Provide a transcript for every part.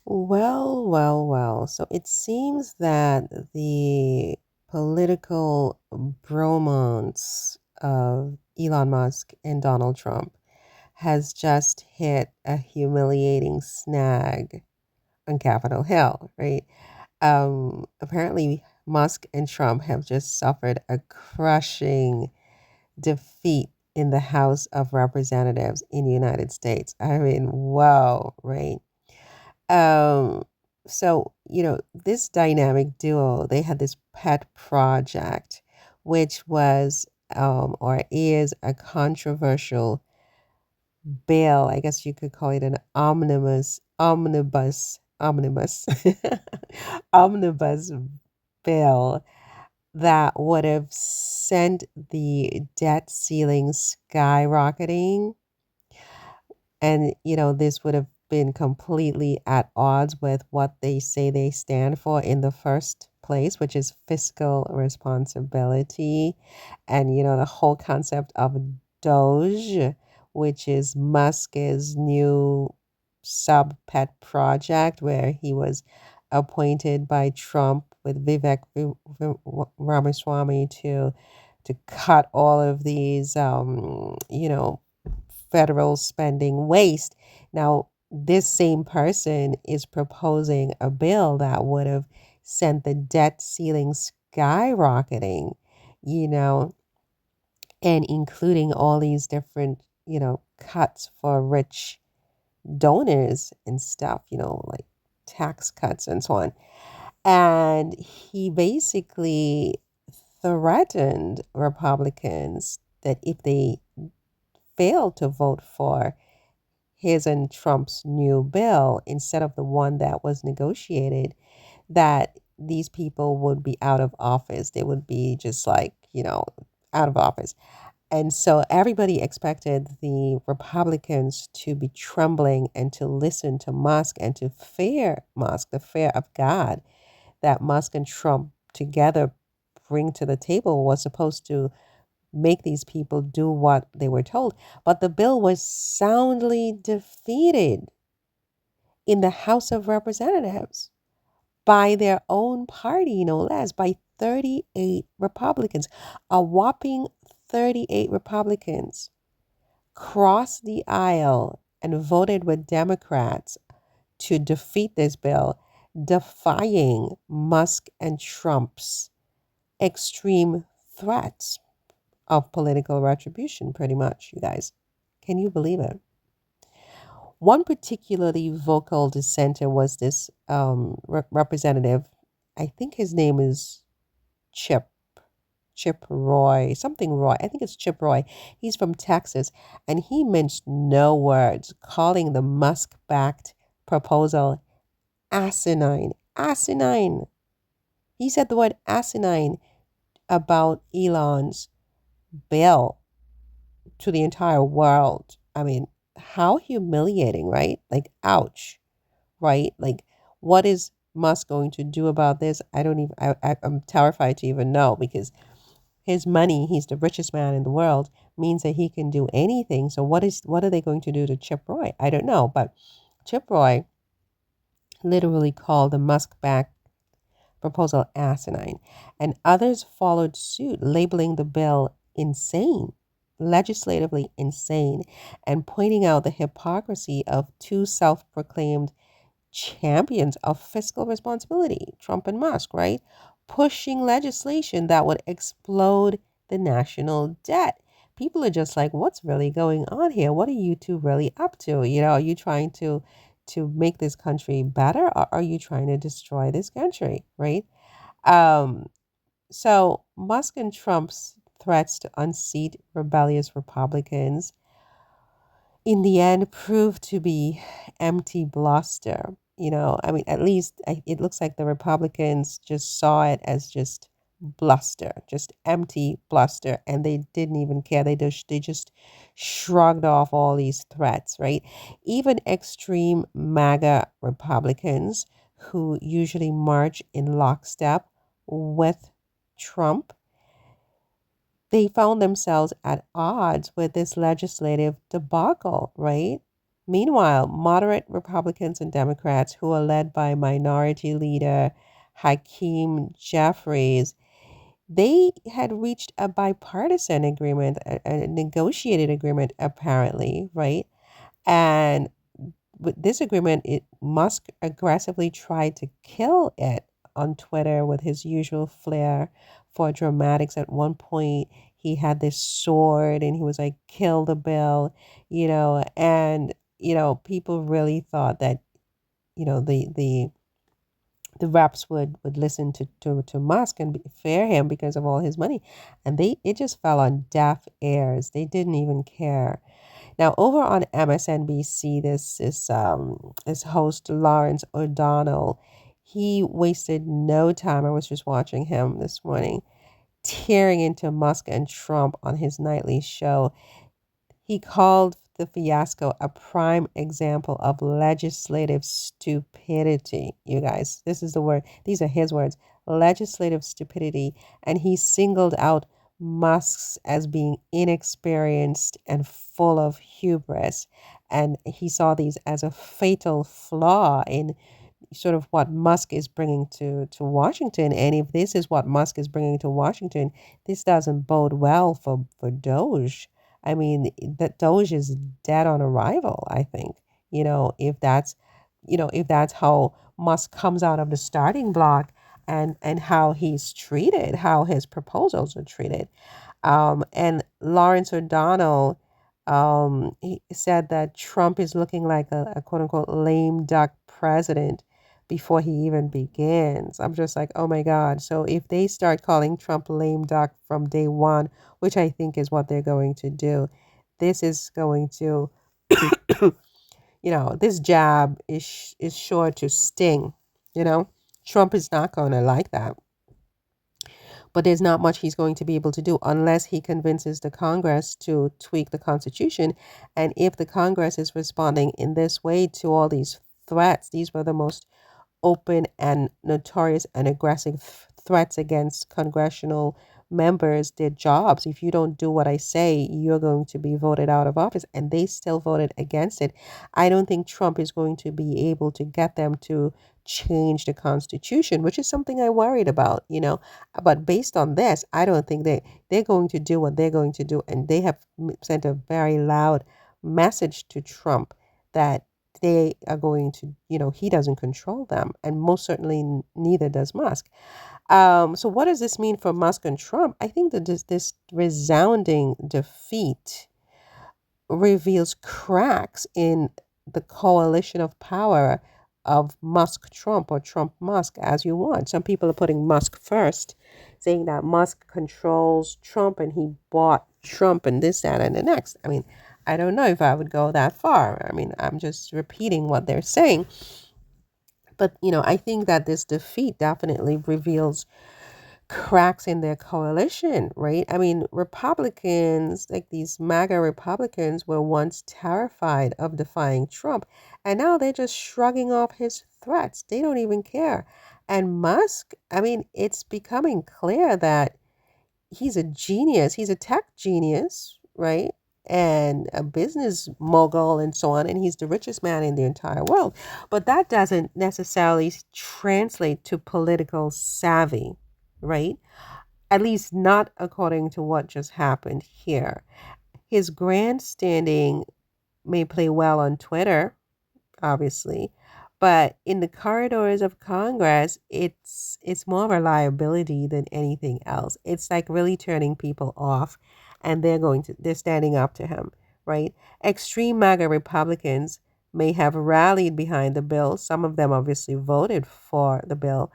Well. So it seems that the political bromance of Elon Musk and Donald Trump has just hit a humiliating snag on Capitol Hill, right? Apparently, Musk and Trump have just suffered a crushing defeat in the House of Representatives in the United States. I mean, wow, right? Um, this dynamic duo, they had this pet project, which was or is a controversial bill. I guess you could call it an omnibus, omnibus bill that would have sent the debt ceiling skyrocketing. And, this would have been completely at odds with what they say they stand for in the first place, which is fiscal responsibility. And, the whole concept of Doge, which is Musk's new sub pet project, where he was appointed by Trump with Ramaswamy to cut all of these, federal spending waste. Now, this same person is proposing a bill that would have sent the debt ceiling skyrocketing, you know, and including all these different, cuts for rich donors and stuff, like tax cuts and so on. And he basically threatened Republicans that if they failed to vote for his and Trump's new bill instead of the one that was negotiated, that these people would be out of office. They would be just like, out of office. And so everybody expected the Republicans to be trembling and to listen to Musk and to fear Musk, the fear of God that Musk and Trump together bring to the table was supposed to make these people do what they were told. But the bill was soundly defeated in the House of Representatives by their own party, no less, by 38 Republicans. A whopping 38 Republicans crossed the aisle and voted with Democrats to defeat this bill, defying Musk and Trump's extreme threats of political retribution, pretty much, you guys. Can you believe it? One particularly vocal dissenter was this representative. I think his name is Chip. Chip Roy, something Roy. I think it's Chip Roy. He's from Texas, and he minced no words, calling the Musk backed proposal asinine. Asinine. He said the word asinine about Elon's bill to the entire world. I mean, how humiliating, right? Like, ouch, right? Like, what is Musk going to do about this? I don't even, I'm terrified to even know because his money, he's the richest man in the world, means that he can do anything. So what are they going to do to Chip Roy? I don't know. But Chip Roy literally called the Musk back proposal asinine, and others followed suit, labeling the bill insane, legislatively insane, and pointing out the hypocrisy of two self proclaimed champions of fiscal responsibility, Trump and Musk, right? Pushing legislation that would explode the national debt. People are just like, what's really going on here? What are you two really up to? Are you trying to make this country better, or are you trying to destroy this country, right? Um, so Musk and Trump's threats to unseat rebellious Republicans in the end proved to be empty bluster. I mean, at least it looks like the Republicans just saw it as just bluster, just empty bluster, and they didn't even care. They just shrugged off all these threats, right? Even extreme MAGA Republicans who usually march in lockstep with Trump, they found themselves at odds with this legislative debacle, right? Meanwhile, moderate Republicans and Democrats, who are led by Minority Leader Hakeem Jeffries, they had reached a bipartisan agreement, a negotiated agreement, apparently, right? And with this agreement, Musk aggressively tried to kill it on Twitter with his usual flair for dramatics. At one point, he had this sword and he was like, "Kill the bill," and people really thought that the reps would listen to Musk and fear him because of all his money, and it just fell on deaf ears. They didn't even care. Now, over on MSNBC, this host Lawrence O'Donnell, he wasted no time. I was just watching him this morning, tearing into Musk and Trump on his nightly show. He called the fiasco a prime example of legislative stupidity. You guys, this is the word. These are his words. Legislative stupidity, and he singled out Musk's as being inexperienced and full of hubris. And he saw these as a fatal flaw in sort of what Musk is bringing to Washington. And if this is what Musk is bringing to Washington, this doesn't bode well for Doge. I mean, that Doge is dead on arrival, I think. If that's how Musk comes out of the starting block and how he's treated, how his proposals are treated. And Lawrence O'Donnell, he said that Trump is looking like a quote unquote lame duck president before he even begins. I'm just like, oh my God. So if they start calling Trump lame duck from day one, which I think is what they're going to do, this is going to, this jab is sure to sting. You know, Trump is not going to like that. But there's not much he's going to be able to do unless he convinces the Congress to tweak the Constitution. And if the Congress is responding in this way to all these threats, these were the most open and notorious and aggressive threats against congressional members, their jobs. If you don't do what I say, you're going to be voted out of office. And they still voted against it. I don't think Trump is going to be able to get them to change the Constitution, which is something I worried about. But based on this, I don't think they're going to do what they're going to do. And they have sent a very loud message to Trump that they are going to, he doesn't control them. And most certainly neither does Musk. So what does this mean for Musk and Trump? I think that this resounding defeat reveals cracks in the coalition of power of Musk Trump or Trump Musk, as you want. Some people are putting Musk first, saying that Musk controls Trump and he bought Trump and this, that, and the next. I mean, I don't know if I would go that far. I mean, I'm just repeating what they're saying. But, I think that this defeat definitely reveals cracks in their coalition, right? I mean, Republicans, like these MAGA Republicans, were once terrified of defying Trump, and now they're just shrugging off his threats. They don't even care. And Musk, I mean, it's becoming clear that he's a genius. He's a tech genius, right? And a business mogul and so on. And he's the richest man in the entire world. But that doesn't necessarily translate to political savvy, right? At least not according to what just happened here. His grandstanding may play well on Twitter, obviously, but in the corridors of Congress, it's more of a liability than anything else. It's like really turning people off, and they're standing up to him, right? Extreme MAGA Republicans may have rallied behind the bill. Some of them obviously voted for the bill,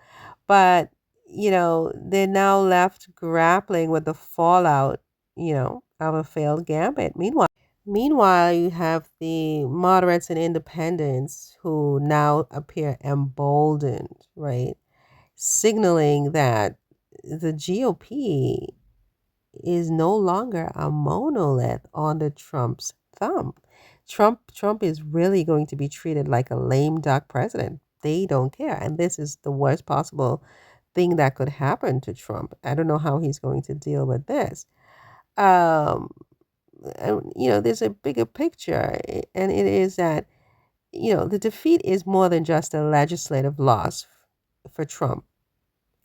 but they're now left grappling with the fallout, of a failed gambit. Meanwhile, you have the moderates and independents who now appear emboldened, right? Signaling that the GOP is no longer a monolith under Trump's thumb. Trump is really going to be treated like a lame duck president. They don't care. And this is the worst possible thing that could happen to Trump. I don't know how he's going to deal with this. Um, there's a bigger picture, and it is that, the defeat is more than just a legislative loss for Trump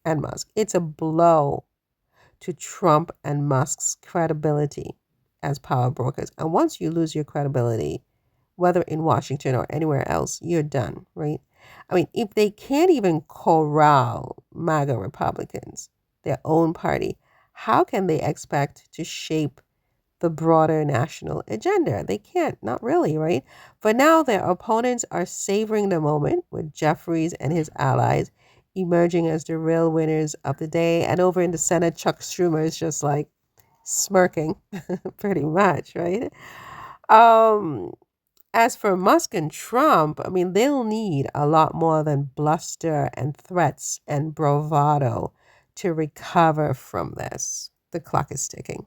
and Musk. It's a blow to Trump and Musk's credibility as power brokers. And once you lose your credibility, whether in Washington or anywhere else, you're done, right? I mean, if they can't even corral MAGA Republicans, their own party, how can they expect to shape the broader national agenda? They can't, not really, right? For now, their opponents are savoring the moment with Jeffries and his allies emerging as the real winners of the day. And over in the Senate, Chuck Schumer is just like smirking, pretty much, right? Um, as for Musk and Trump, I mean, they'll need a lot more than bluster and threats and bravado to recover from this. The clock is ticking.